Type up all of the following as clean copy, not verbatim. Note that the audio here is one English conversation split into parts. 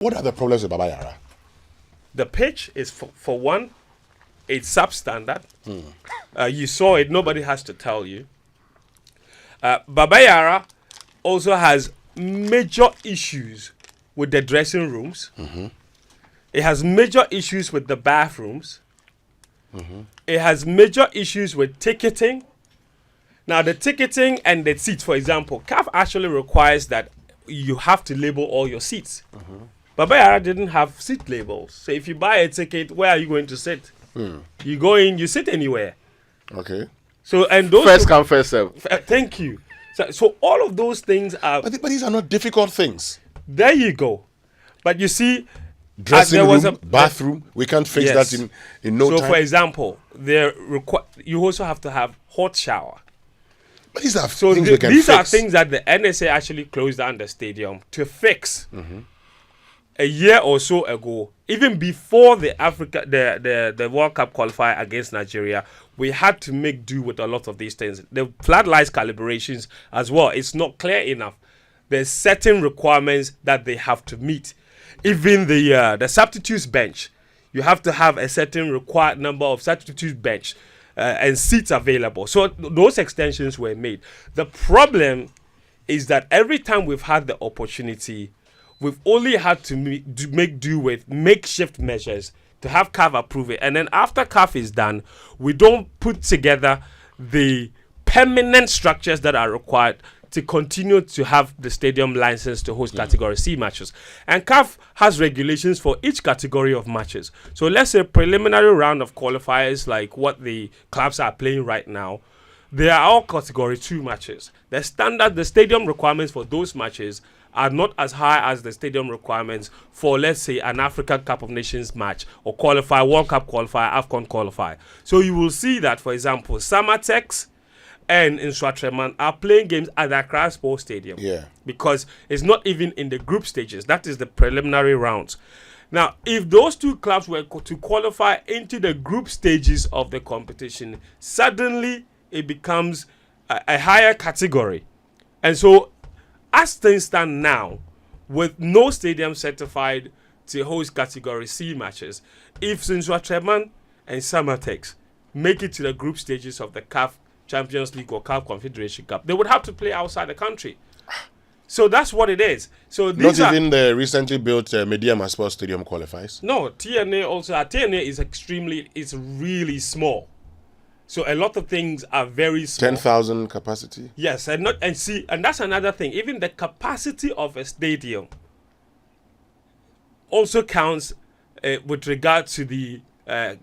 What are the problems with Baba Yara? The pitch is, for one, it's substandard. You saw it. Nobody has to tell you. Baba Yara also has major issues with the dressing rooms. It has major issues with the bathrooms. It has major issues with ticketing. Now, the ticketing and the seats, for example, CAF actually requires that you have to label all your seats. Baba Yara didn't have seat labels. So if you buy a ticket, where are you going to sit? You go in, you sit anywhere. Okay. So, and those First come, first serve. thank you. So all of those things are. But these are not difficult things. There you go. But you see, Dressing there was room, bathroom, we can't fix Yes. that in no so time. for example, you also have to have hot shower. But these are So things we can these are fix. things that the NSA actually closed down the stadium to fix a year or so ago. Even before the World Cup qualifier against Nigeria, we had to make do with a lot of these things. The floodlights calibrations as well. It's not clear enough. There's certain requirements that they have to meet. Even the substitutes bench, you have to have a certain required number of substitutes bench and seats available. So those extensions were made. The problem is that every time we've had the opportunity, we've only had to make do with makeshift measures to have CAF approve it. And then after CAF is done, we don't put together the permanent structures that are required to continue to have the stadium license to host Category C matches. And CAF has regulations for each category of matches. So let's say preliminary round of qualifiers, like what the clubs are playing right now, they are all Category 2 matches. The stadium requirements for those matches are not as high as the stadium requirements for, let's say, an African Cup of Nations match or World Cup qualifier, AFCON qualifier. So you will see that, for example, Samatex and Nswatreman are playing games at the Accra Sports Stadium. Yeah. Because it's not even in the group stages. That is the preliminary rounds. Now, if those two clubs were to qualify into the group stages of the competition, suddenly it becomes a higher category. And so, as things stand now, with no stadium certified to host Category C matches, if Nswatreman and Samatex make it to the group stages of the CAF Champions League or CAF Confederation Cup, they would have to play outside the country. So that's what it is. So these Not even the recently built Mediama Sports Stadium qualifies. No, TNA also. TNA is really small. So a lot of things are very small. 10,000 capacity. Yes, and that's another thing. Even the capacity of a stadium also counts with regard to the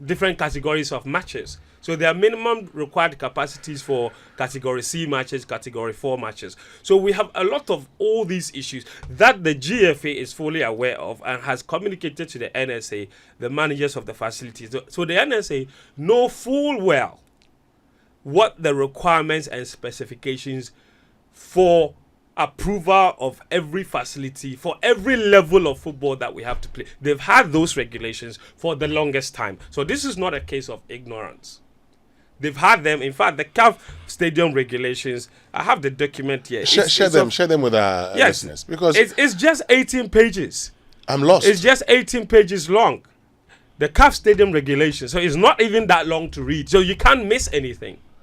different categories of matches. So there are minimum required capacities for Category C matches, Category 4 matches. So we have a lot of all these issues that the GFA is fully aware of and has communicated to the NSA, the managers of the facilities. So the NSA know full well what the requirements and specifications for approval of every facility, for every level of football that we have to play. They've had those regulations for the longest time. So this is not a case of ignorance. They've had them. In fact, the CAF stadium regulations, I have the document here. Share them with our listeners. Because it's just 18 pages. I'm lost. It's just 18 pages long. The CAF stadium regulations. So it's not even that long to read. So you can't miss anything.